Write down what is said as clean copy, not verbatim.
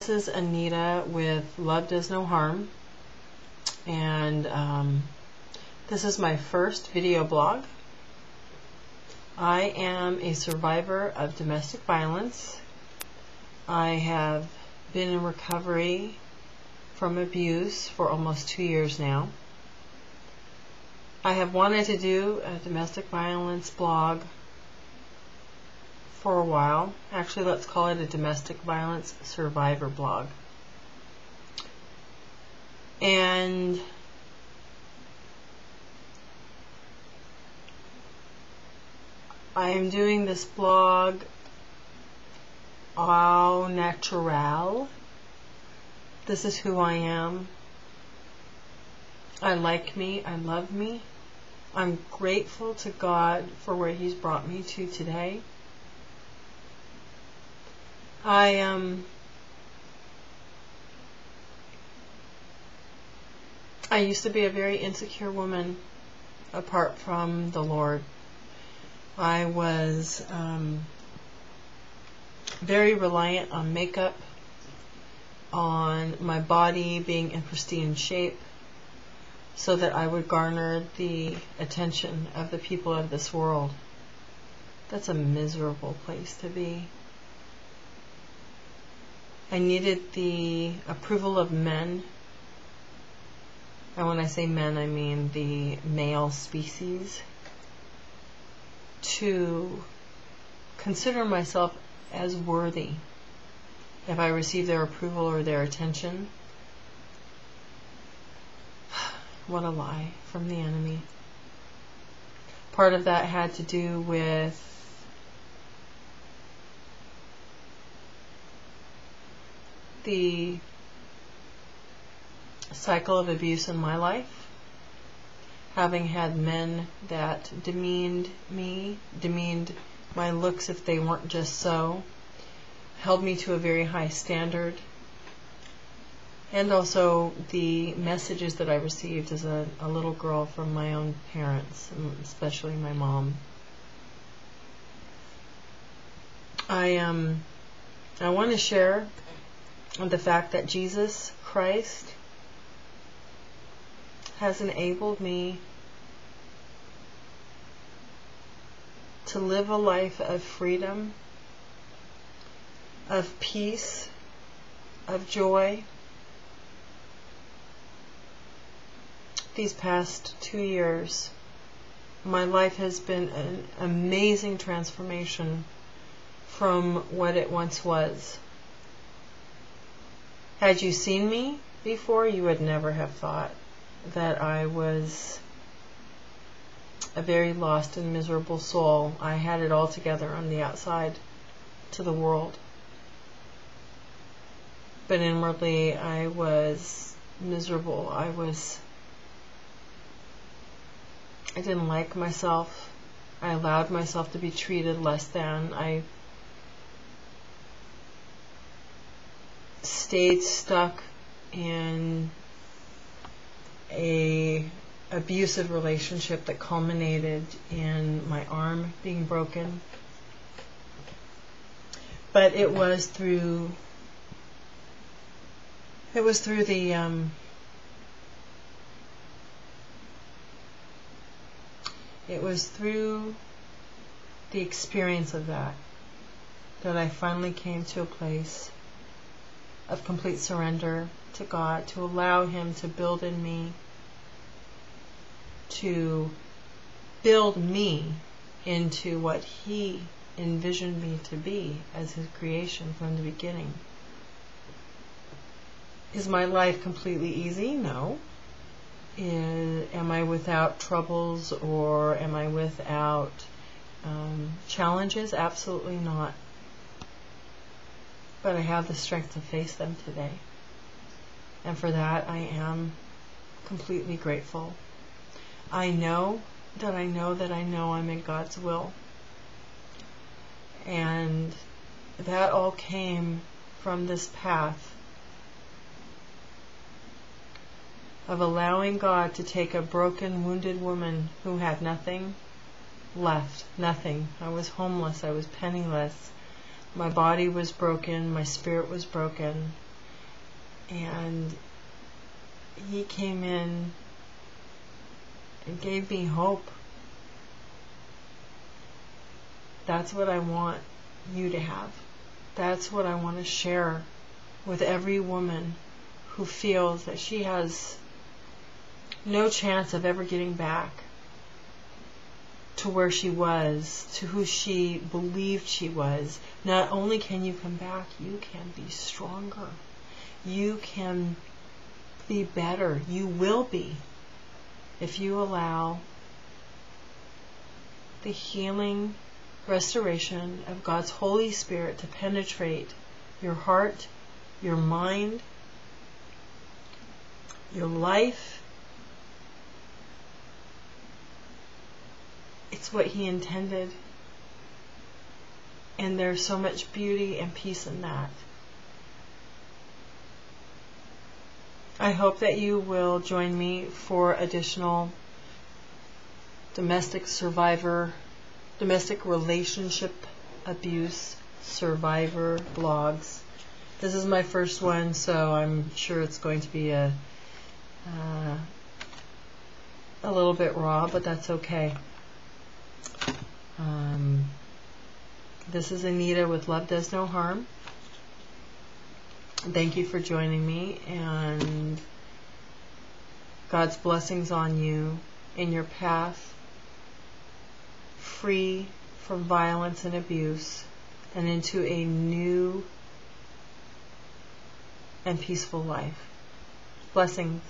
This is Anita with Love Does No Harm, and this is my first video blog. I am a survivor of domestic violence. I have been in recovery from abuse for almost 2 years now. I have wanted to do a domestic violence blog for a while. Actually, let's call it a domestic violence survivor blog. And I am doing this blog au naturel. This is who I am. I like me. I love me. I'm grateful to God for where He's brought me to today. I used to be a very insecure woman apart from the Lord. I was very reliant on makeup, on my body being in pristine shape, so that I would garner the attention of the people of this world. That's a miserable place to be. I needed the approval of men. And when I say men, I mean the male species, to consider myself as worthy if I received their approval or their attention. What a lie from the enemy. Part of that had to do with the cycle of abuse in my life, having had men that demeaned me, demeaned my looks if they weren't just so, held me to a very high standard, and also the messages that I received as a little girl from my own parents, especially my mom. I want to share the fact that Jesus Christ has enabled me to live a life of freedom, of peace, of joy. These past 2 years, my life has been an amazing transformation from what it once was. Had you seen me before, you would never have thought that I was a very lost and miserable soul. I had it all together on the outside to the world. But inwardly, I was miserable. I didn't like myself. I allowed myself to be treated less than. I stayed stuck in a abusive relationship that culminated in my arm being broken. But it was through the experience of that I finally came to a place of complete surrender to God, to allow Him to build in me, to build me into what He envisioned me to be as His creation from the beginning. Is my life completely easy? No. Am I without troubles, or am I without challenges? Absolutely not. But I have the strength to face them today. And for that, I am completely grateful. I know that I know that I know I'm in God's will. And that all came from this path of allowing God to take a broken, wounded woman who had nothing left. Nothing. I was homeless. I was penniless. My body was broken. My spirit was broken. And he came in and gave me hope. That's what I want you to have. That's what I want to share with every woman who feels that she has no chance of ever getting back to where she was, to who she believed she was. Not only can you come back, you can be stronger. You can be better. You will be, if you allow the healing restoration of God's Holy Spirit to penetrate your heart, your mind, your life. It's what He intended. And there's so much beauty and peace in that. I hope that you will join me for additional domestic relationship abuse survivor blogs. This is my first one, so I'm sure it's going to be a little bit raw, but that's okay. This is Anita with Love Does No Harm. Thank you for joining me, and God's blessings on you in your path, free from violence and abuse, and into a new and peaceful life. Blessings.